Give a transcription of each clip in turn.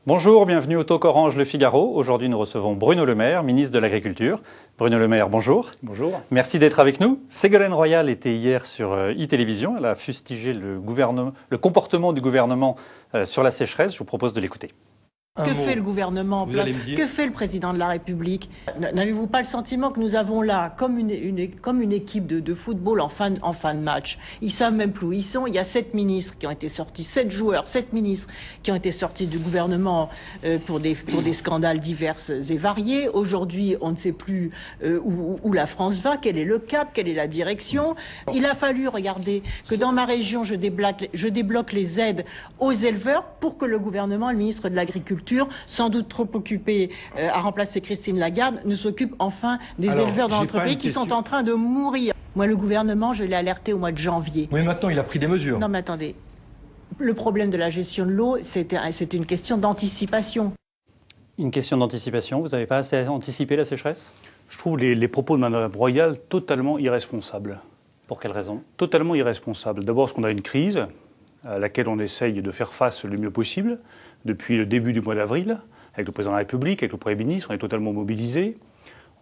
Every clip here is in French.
Bonjour, bienvenue au Talk Orange Le Figaro. Aujourd'hui, nous recevons Bruno Le Maire, ministre de l'Agriculture. Bruno Le Maire, bonjour. Bonjour. Merci d'être avec nous. Ségolène Royal était hier sur e-télévision. Elle a fustigé le comportement du gouvernement sur la sécheresse. Je vous propose de l'écouter. Que fait le gouvernement en place? Que fait le président de la République? N'avez-vous pas le sentiment que nous avons là, comme une équipe de football en fin de match? Ils savent même plus où ils sont. Il y a 7 ministres qui ont été sortis, 7 joueurs, 7 ministres qui ont été sortis du gouvernement pour des scandales divers et variés. Aujourd'hui, on ne sait plus où la France va, quel est le cap, quelle est la direction. Il a fallu, regardez, que dans ma région, je débloque les aides aux éleveurs pour que le gouvernement, le ministre de l'Agriculture, sans doute trop occupé à remplacer Christine Lagarde, ne s'occupe enfin des éleveurs dans notre pays qui sont en train de mourir. Moi, le gouvernement, je l'ai alerté au mois de janvier. Oui, maintenant, il a pris des mesures. Non, mais attendez. Le problème de la gestion de l'eau, c'était une question d'anticipation. Une question d'anticipation. Vous n'avez pas assez anticipé la sécheresse? Je trouve les propos de Mme Royal totalement irresponsables. Pour quelle raison? Totalement irresponsables. D'abord parce qu'on a une crise à laquelle on essaye de faire face le mieux possible. Depuis le début du mois d'avril, avec le président de la République, avec le Premier ministre, on est totalement mobilisés.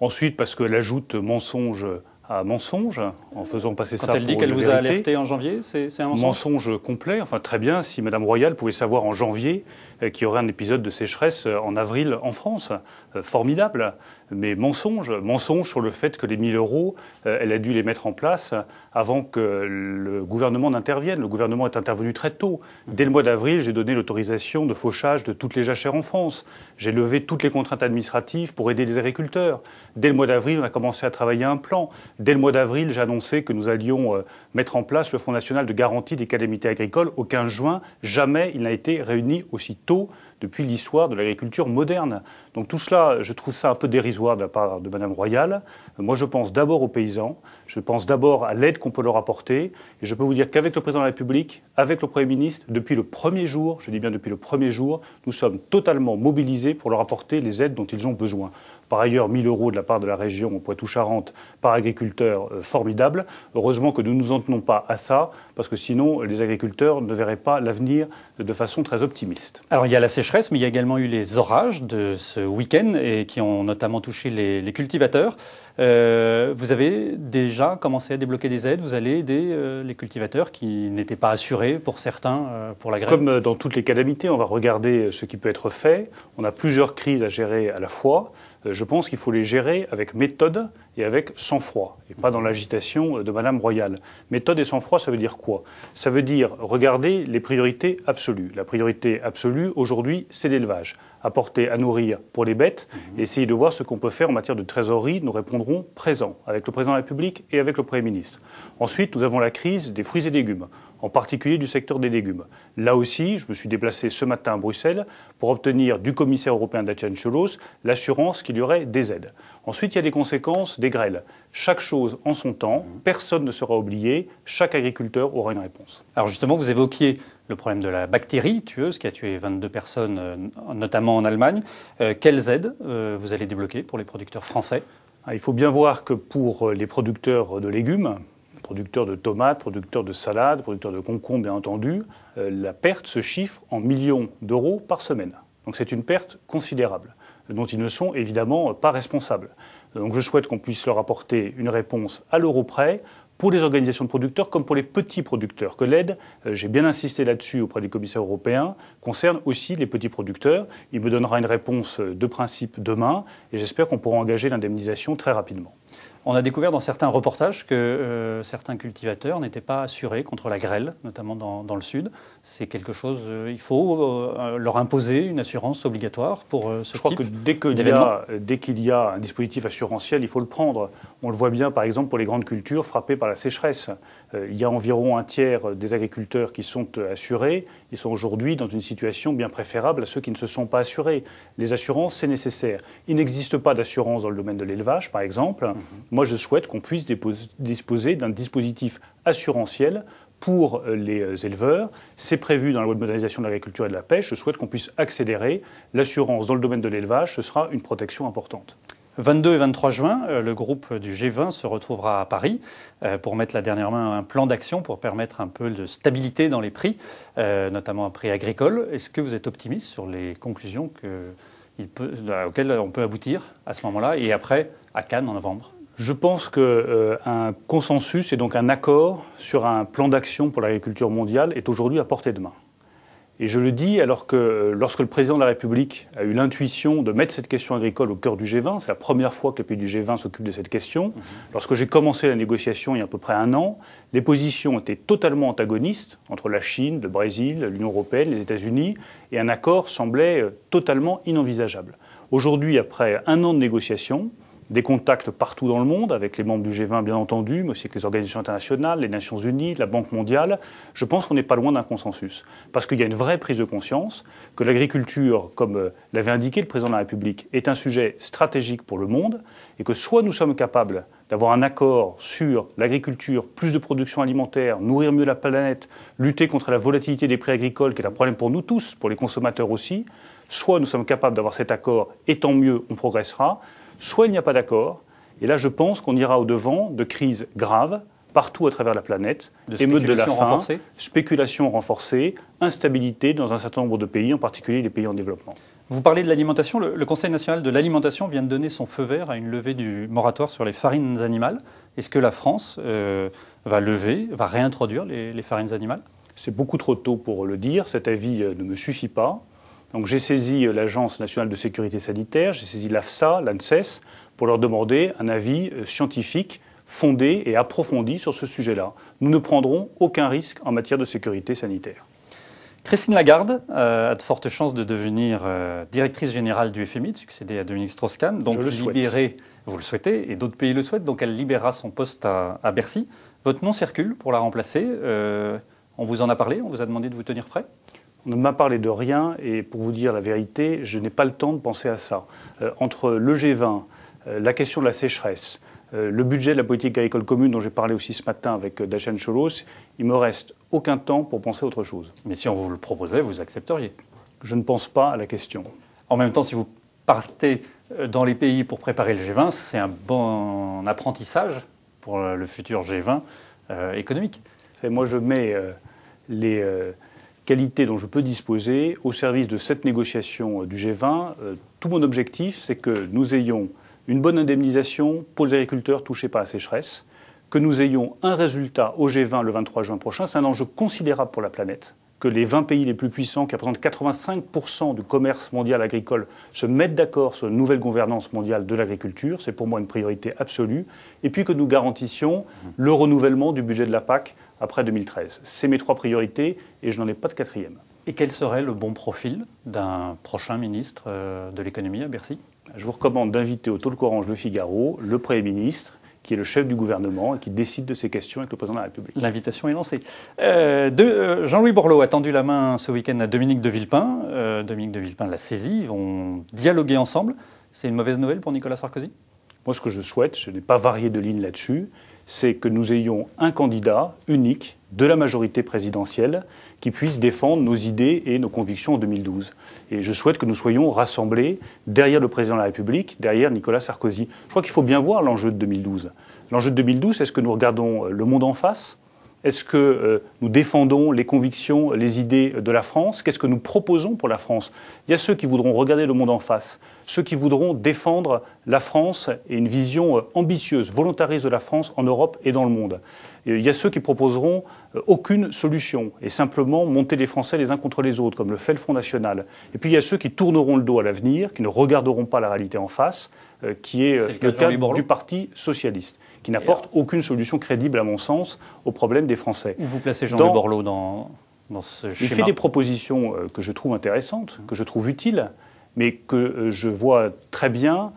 Ensuite, parce qu'elle ajoute mensonge à mensonge, en faisant passer ça pour une vérité. Quand elle dit qu'elle vous a alerté en janvier, c'est un mensonge? Mensonge complet. Enfin, très bien, si Mme Royal pouvait savoir en janvier qu'il y aurait un épisode de sécheresse en avril en France. Formidable. Mais mensonge sur le fait que les 1 000 euros, elle a dû les mettre en place avant que le gouvernement n'intervienne. Le gouvernement est intervenu très tôt. Dès le mois d'avril, j'ai donné l'autorisation de fauchage de toutes les jachères en France. J'ai levé toutes les contraintes administratives pour aider les agriculteurs. Dès le mois d'avril, on a commencé à travailler un plan. Dès le mois d'avril, j'ai annoncé que nous allions mettre en place le Fonds national de garantie des calamités agricoles au 15 juin. Jamais il n'a été réuni aussi tôt depuis l'histoire de l'agriculture moderne. Donc tout cela, je trouve ça un peu dérisoire de la part de Mme Royal. Moi, je pense d'abord aux paysans, je pense d'abord à l'aide qu'on peut leur apporter. Et je peux vous dire qu'avec le président de la République, avec le Premier ministre, depuis le premier jour, je dis bien depuis le premier jour, nous sommes totalement mobilisés pour leur apporter les aides dont ils ont besoin. Par ailleurs, 1 000 euros de la part de la région Poitou-Charentes par agriculteur, formidable. Heureusement que nous ne nous en tenons pas à ça, parce que sinon, les agriculteurs ne verraient pas l'avenir de façon très optimiste. Alors, il y a la sécheresse, mais il y a également eu les orages de ce week-end et qui ont notamment touché les cultivateurs. Vous avez déjà commencé à débloquer des aides. Vous allez aider les cultivateurs qui n'étaient pas assurés pour certains pour la grêle. Comme dans toutes les calamités, on va regarder ce qui peut être fait. On a plusieurs crises à gérer à la fois. Je pense qu'il faut les gérer avec méthode et avec sang-froid, et pas dans l'agitation de Mme Royal. Méthode et sang-froid, ça veut dire quoi? Ça veut dire regarder les priorités absolues. La priorité absolue, aujourd'hui, c'est l'élevage. Apporter à nourrir pour les bêtes et essayer de voir ce qu'on peut faire en matière de trésorerie. Nous répondrons présent avec le président de la République et avec le Premier ministre. Ensuite, nous avons la crise des fruits et légumes, en particulier du secteur des légumes. Là aussi, je me suis déplacé ce matin à Bruxelles pour obtenir du commissaire européen Dacian Ciolos l'assurance qu'il y aurait des aides. Ensuite, il y a les conséquences des grêles. Chaque chose en son temps, personne ne sera oublié, chaque agriculteur aura une réponse. Alors justement, vous évoquiez le problème de la bactérie tueuse qui a tué 22 personnes, notamment en Allemagne. Quelles aides vous allez débloquer pour les producteurs français? Il faut bien voir que pour les producteurs de légumes, producteurs de tomates, producteurs de salades, producteurs de concombres, bien entendu, la perte se chiffre en millions d'euros par semaine. Donc c'est une perte considérable, dont ils ne sont évidemment pas responsables. Donc je souhaite qu'on puisse leur apporter une réponse à l'euro près, pour les organisations de producteurs comme pour les petits producteurs, que l'aide, j'ai bien insisté là-dessus auprès des commissaires européens, concerne aussi les petits producteurs. Il me donnera une réponse de principe demain et j'espère qu'on pourra engager l'indemnisation très rapidement. On a découvert dans certains reportages que certains cultivateurs n'étaient pas assurés contre la grêle, notamment dans le sud. C'est quelque chose, il faut leur imposer une assurance obligatoire pour ce type. Je crois que dès qu'il y a un dispositif assurantiel, il faut le prendre. On le voit bien par exemple pour les grandes cultures frappées par la sécheresse. Il y a environ un tiers des agriculteurs qui sont assurés. Ils sont aujourd'hui dans une situation bien préférable à ceux qui ne se sont pas assurés. Les assurances, c'est nécessaire. Il n'existe pas d'assurance dans le domaine de l'élevage, par exemple. Moi, je souhaite qu'on puisse disposer d'un dispositif assurantiel pour les éleveurs. C'est prévu dans la loi de modernisation de l'agriculture et de la pêche. Je souhaite qu'on puisse accélérer l'assurance dans le domaine de l'élevage. Ce sera une protection importante. 22 et 23 juin, le groupe du G20 se retrouvera à Paris pour mettre la dernière main à un plan d'action pour permettre un peu de stabilité dans les prix, notamment un prix agricole. Est-ce que vous êtes optimiste sur les conclusions auxquelles on peut aboutir à ce moment-là et après à Cannes en novembre? Je pense qu'un consensus et donc un accord sur un plan d'action pour l'agriculture mondiale est aujourd'hui à portée de main. Et je le dis alors que lorsque le président de la République a eu l'intuition de mettre cette question agricole au cœur du G20, c'est la première fois que les pays du G20 s'occupent de cette question, lorsque j'ai commencé la négociation il y a à peu près un an, les positions étaient totalement antagonistes entre la Chine, le Brésil, l'Union européenne, les États-Unis, et un accord semblait totalement inenvisageable. Aujourd'hui, après un an de négociations, des contacts partout dans le monde, avec les membres du G20 bien entendu, mais aussi avec les organisations internationales, les Nations Unies, la Banque mondiale. Je pense qu'on n'est pas loin d'un consensus. Parce qu'il y a une vraie prise de conscience que l'agriculture, comme l'avait indiqué le président de la République, est un sujet stratégique pour le monde et que soit nous sommes capables d'avoir un accord sur l'agriculture, plus de production alimentaire, nourrir mieux la planète, lutter contre la volatilité des prix agricoles, qui est un problème pour nous tous, pour les consommateurs aussi, soit nous sommes capables d'avoir cet accord et tant mieux, on progressera. Soit il n'y a pas d'accord, et là je pense qu'on ira au-devant de crises graves, partout à travers la planète, émeutes de la faim, spéculation renforcée, instabilité dans un certain nombre de pays, en particulier les pays en développement. Vous parlez de l'alimentation, le Conseil national de l'alimentation vient de donner son feu vert à une levée du moratoire sur les farines animales. Est-ce que la France va réintroduire les farines animales? C'est beaucoup trop tôt pour le dire, cet avis ne me suffit pas. Donc j'ai saisi l'Agence nationale de sécurité sanitaire, j'ai saisi l'AFSA, l'ANSES, pour leur demander un avis scientifique fondé et approfondi sur ce sujet-là. Nous ne prendrons aucun risque en matière de sécurité sanitaire. Christine Lagarde a de fortes chances de devenir directrice générale du FMI, de succéder à Dominique Strauss-Kahn. Donc vous le souhaitez, et d'autres pays le souhaitent, donc elle libérera son poste à Bercy. Votre nom circule pour la remplacer. On vous en a parlé, on vous a demandé de vous tenir prêt? On ne m'a parlé de rien et pour vous dire la vérité, je n'ai pas le temps de penser à ça. Entre le G20, la question de la sécheresse, le budget de la politique agricole commune dont j'ai parlé aussi ce matin avec Dacian Cholos, il me reste aucun temps pour penser à autre chose. Mais si on vous le proposait, vous accepteriez? Je ne pense pas à la question. En même temps, si vous partez dans les pays pour préparer le G20, c'est un bon apprentissage pour le futur G20 économique. Moi, je mets les qualités dont je peux disposer au service de cette négociation du G20. Tout mon objectif, c'est que nous ayons une bonne indemnisation pour les agriculteurs touchés par la sécheresse, que nous ayons un résultat au G20 le 23 juin prochain. C'est un enjeu considérable pour la planète, que les 20 pays les plus puissants, qui représentent 85% du commerce mondial agricole, se mettent d'accord sur une nouvelle gouvernance mondiale de l'agriculture. C'est pour moi une priorité absolue. Et puis que nous garantissions le renouvellement du budget de la PAC après 2013. C'est mes trois priorités et je n'en ai pas de quatrième. Et quel serait le bon profil d'un prochain ministre de l'économie à Bercy? Je vous recommande d'inviter au Talk Orange Le Figaro le Premier ministre, qui est le chef du gouvernement et qui décide de ces questions avec le président de la République. L'invitation est lancée. Jean-Louis Borloo a tendu la main ce week-end à Dominique de Villepin. Dominique de Villepin l'a saisi. Ils vont dialoguer ensemble. C'est une mauvaise nouvelle pour Nicolas Sarkozy? Moi, ce que je souhaite, je n'ai pas varié de ligne là-dessus, c'est que nous ayons un candidat unique de la majorité présidentielle qui puisse défendre nos idées et nos convictions en 2012. Et je souhaite que nous soyons rassemblés derrière le président de la République, derrière Nicolas Sarkozy. Je crois qu'il faut bien voir l'enjeu de 2012. L'enjeu de 2012, est-ce que nous regardons le monde en face ? Est-ce que nous défendons les convictions, les idées de la France? Qu'est-ce que nous proposons pour la France? Il y a ceux qui voudront regarder le monde en face, ceux qui voudront défendre la France et une vision ambitieuse, volontariste de la France en Europe et dans le monde. Il y a ceux qui proposeront aucune solution et simplement monter les Français les uns contre les autres, comme le fait le Front National. Et puis il y a ceux qui tourneront le dos à l'avenir, qui ne regarderont pas la réalité en face, qui est le cas du Parti socialiste, qui n'apporte aucune solution crédible, à mon sens, aux problèmes des Français. Où vous placez Jean-Louis Borloo dans ce schéma? Il fait des propositions que je trouve intéressantes, que je trouve utiles, mais que je vois très bien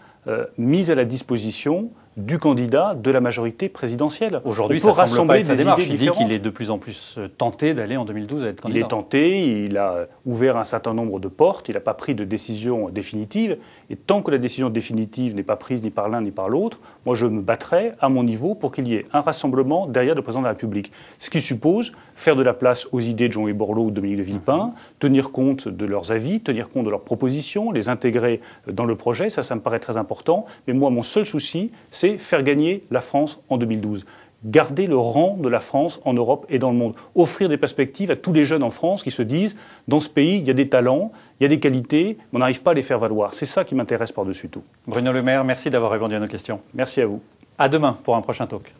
mises à la disposition du candidat de la majorité présidentielle. Aujourd'hui, ça ne semble pas être sa démarche. Il dit qu'il est de plus en plus tenté d'aller en 2012 à être candidat. Il est tenté, il a ouvert un certain nombre de portes, il n'a pas pris de décision définitive. Et tant que la décision définitive n'est pas prise ni par l'un ni par l'autre, moi je me battrai à mon niveau pour qu'il y ait un rassemblement derrière le président de la République. Ce qui suppose faire de la place aux idées de Jean-Louis Borloo ou de Dominique de Villepin, tenir compte de leurs avis, tenir compte de leurs propositions, les intégrer dans le projet, ça me paraît très important. Mais moi, mon seul souci, c'est faire gagner la France en 2012. Garder le rang de la France en Europe et dans le monde. Offrir des perspectives à tous les jeunes en France qui se disent « dans ce pays, il y a des talents, il y a des qualités, mais on n'arrive pas à les faire valoir ». C'est ça qui m'intéresse par-dessus tout. Bruno Le Maire, merci d'avoir répondu à nos questions. Merci à vous. À demain pour un prochain talk.